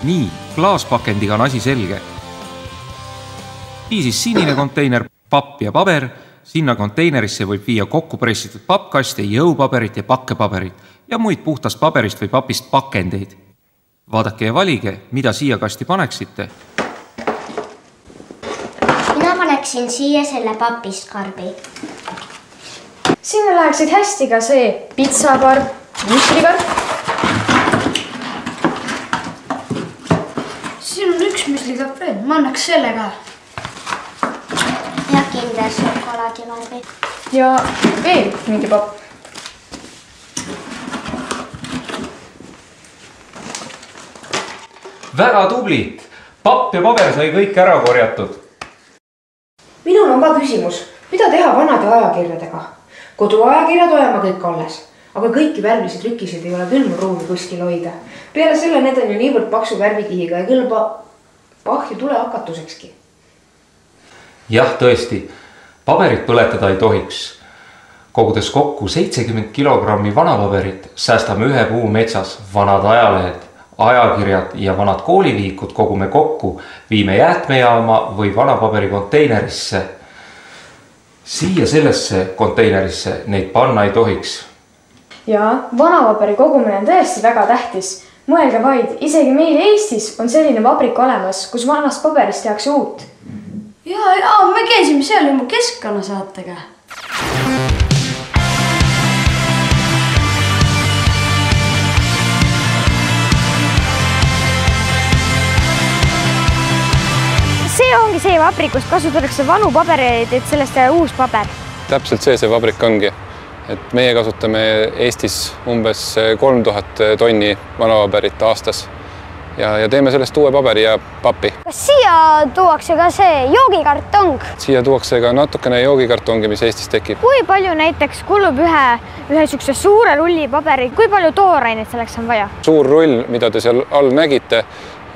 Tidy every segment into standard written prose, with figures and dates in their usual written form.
Nii, klaaspakendiga on asi selge. Niisiis sinine konteiner, papp ja paber. Sinna konteinerisse võib viia kokku pressitud pappkaste, jõupaberit ja pakkepaberit ja muid puhtast paberist või papist pakendeid. Vaadake ja valige, mida siia kasti paneksite. Mina paneksin siia selle papist karbi. Sinna läheksid hästi ka see pitsakarb, müslikarb. Siin on üks müslikarb veel, ma annaks selle ka. Ja Kinder šokolaadikarbi. Ja veel mingi papp. Väga tublit! Papp ja paber sai kõik ära korjatud. Minul on ka küsimus, mida teha vanade ajakirjadega? Koduajakirjad hoiame kõik alles, aga kõiki värvilisi trükiseid ei ole küll ruumi kuskil hoida. Peale selle need on ju niivõrd paksu värvikihiga ja kõlba pahju tulehakatusekski. Jah, tõesti. Paberit põletada ei tohiks. Kogudes kokku 70 kilogrammi vanapaberit, säästame ühe puu metsas vanad ajalehed, ajakirjad ja vanad kooliviikud kogume kokku, viime jäätmejaama või vanapaberi konteinerisse. Siia sellesse konteinerisse neid panna ei tohiks. Ja vanapaberi kogumine on tõesti väga tähtis. Mõelge vaid, isegi meil Eestis on selline vabrik olemas, kus vanast paberist tehakse uut. Ja, me käisime seal juba keskkonnasaatega. See ongi see vabrik, kust kasutatakse vanu pabereid, et sellest uus paber. Täpselt see vabrik ongi. Et meie kasutame Eestis umbes 3000 tonni vanapaberit aastas ja teeme sellest uue paberi ja pappi. Kas siia tuuakse ka see joogikartong? Siia tuuakse ka natukene joogikartongi, mis Eestis tekib. Kui palju näiteks kulub ühe sükse suure rulli paberi, kui palju toorainet selleks on vaja? Suur rull, mida te seal all nägite,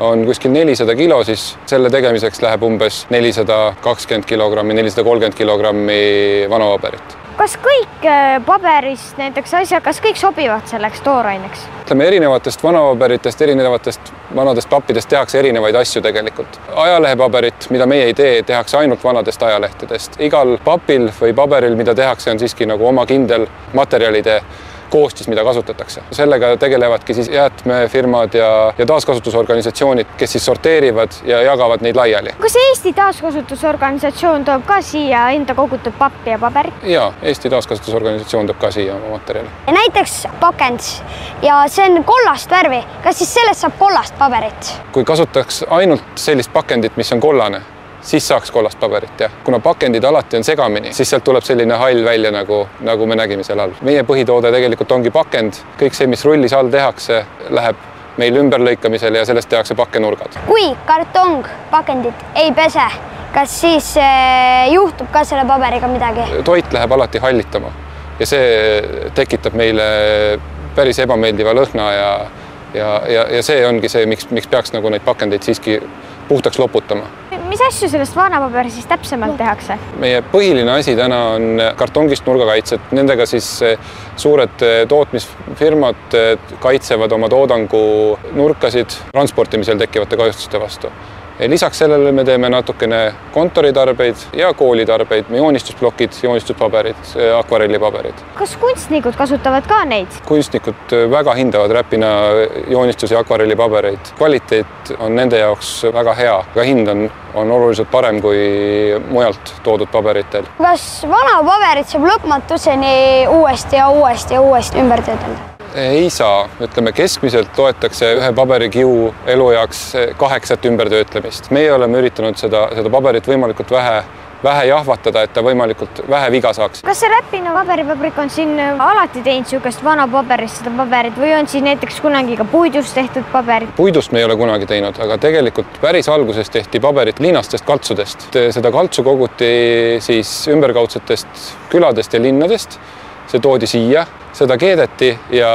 on kuskil 400 kilo, siis selle tegemiseks läheb umbes 420 kilogrammi, 430 kilogrammi vanapaberit. Kas kõik paberist näiteks asjad, kas kõik sobivad selleks tooraineks? Ütleme, erinevatest vanapaberitest, erinevatest vanadest pappidest tehakse erinevaid asju tegelikult. Ajalehepaberit, mida meie ei tee, tehakse ainult vanadest ajalehtedest. Igal papil või paberil, mida tehakse, on siiski nagu oma kindel materjalide koostis, mida kasutatakse. Sellega tegelevadki siis jäätmefirmad ja taaskasutusorganisatsioonid, kes siis sorteerivad ja jagavad neid laiali. Kas Eesti taaskasutusorganisatsioon toob ka siia enda kogutud pappi ja paberit? Jaa, Eesti taaskasutusorganisatsioon toob ka siia oma materjali. Näiteks pakend ja see on kollast värvi. Kas siis sellest saab kollast paberit? Kui kasutaks ainult sellist pakendit, mis on kollane, siis saaks kollast paberit, jah. Kuna pakendid alati on segamini, siis sealt tuleb selline hall välja, nagu me nägime seal all. Meie põhitoode tegelikult ongi pakend. Kõik see, mis rullis all tehakse, läheb meil ümberlõikamisele ja sellest tehakse pakkenurgad. Kui kartong pakendit ei pese, kas siis juhtub ka selle paberiga midagi? Toit läheb alati hallitama ja see tekitab meile päris ebameeldiva lõhna ja see ongi see, miks peaks nagu neid pakendeid siiski puhtaks loputama. Mis asju sellest vanapaberi siis täpsemalt tehakse? Meie põhiline asi täna on kartongist nurgakaitsed. Nendega siis suured tootmisfirmad kaitsevad oma toodangu nurkasid transportimisel tekkivate kahjustuste vastu. Lisaks sellele me teeme natukene kontoritarbeid ja koolitarbeid, joonistusplokid, joonistuspaberid, akvarellipaberid. Kas kunstnikud kasutavad ka neid? Kunstnikud väga hindavad räpina joonistus- ja akvarellipabereid. Kvaliteet on nende jaoks väga hea, aga hind on oluliselt parem kui mujalt toodud paberitel. Kas vana paberit saab lõpmatuseni uuesti ümber töödelda? Ei saa. Ütleme, keskmiselt toetakse ühe paberikiu elujaaks 8 ümbertöötlemist. Meie oleme üritanud seda paberit võimalikult vähe jahvatada, et ta võimalikult vähe viga saaks. Kas see Räpina paberipabrik on siin alati teinud niisugust vana paberist seda paberit või on siin näiteks kunagi ka puidust tehtud paberit? Puidust me ei ole kunagi teinud, aga tegelikult päris alguses tehti paberit liinastest kaltsudest. Seda kaltsu koguti siis ümberkaudsetest küladest ja linnadest. See toodi siia, seda keedeti ja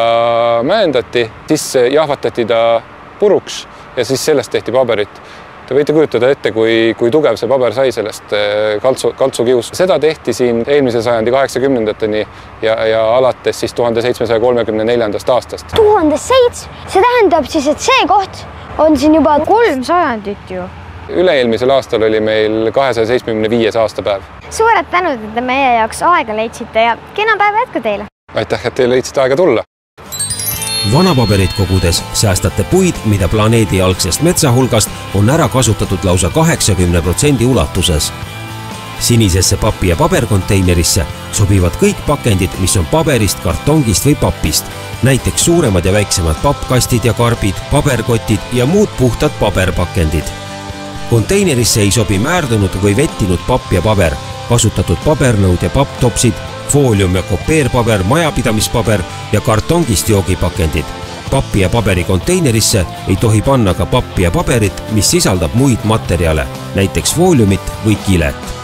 mäendati, siis jahvatati ta puruks ja siis sellest tehti paberit. Te võite kujutada ette, kui tugev see paber sai sellest kaltsukiust. Seda tehti siin eelmise sajandi 80-ndateni ja alates siis 1734. aastast. 1700? See tähendab siis, et see koht, on siin juba 3 sajandit ju. Üle-eelmisel aastal oli meil 275. aastapäev. Suured tänud, et te meie jaoks aega leidsite ja kena päeva jätku teile. Aitäh, et te leidsite aega tulla. Vanapaberit kogudes säästate puid, mida planeedi algsest metsa hulgast on ära kasutatud lausa 80% ulatuses. Sinisesse papi- ja paberkonteinerisse sobivad kõik pakendid, mis on paberist, kartongist või papist. Näiteks suuremad ja väiksemad pappkastid ja karbid, paberkotid ja muud puhtad paberpakendid. Konteinerisse ei sobi määrdunud või vettinud papp ja paber, kasutatud pabernõud ja papptopsid, foolium ja kopeerpaber, majapidamispaber ja kartongist joogipakendid. Pappi ja paberi konteinerisse ei tohi panna ka pappi ja paberit, mis sisaldab muid materjale, näiteks fooliumit või kilet.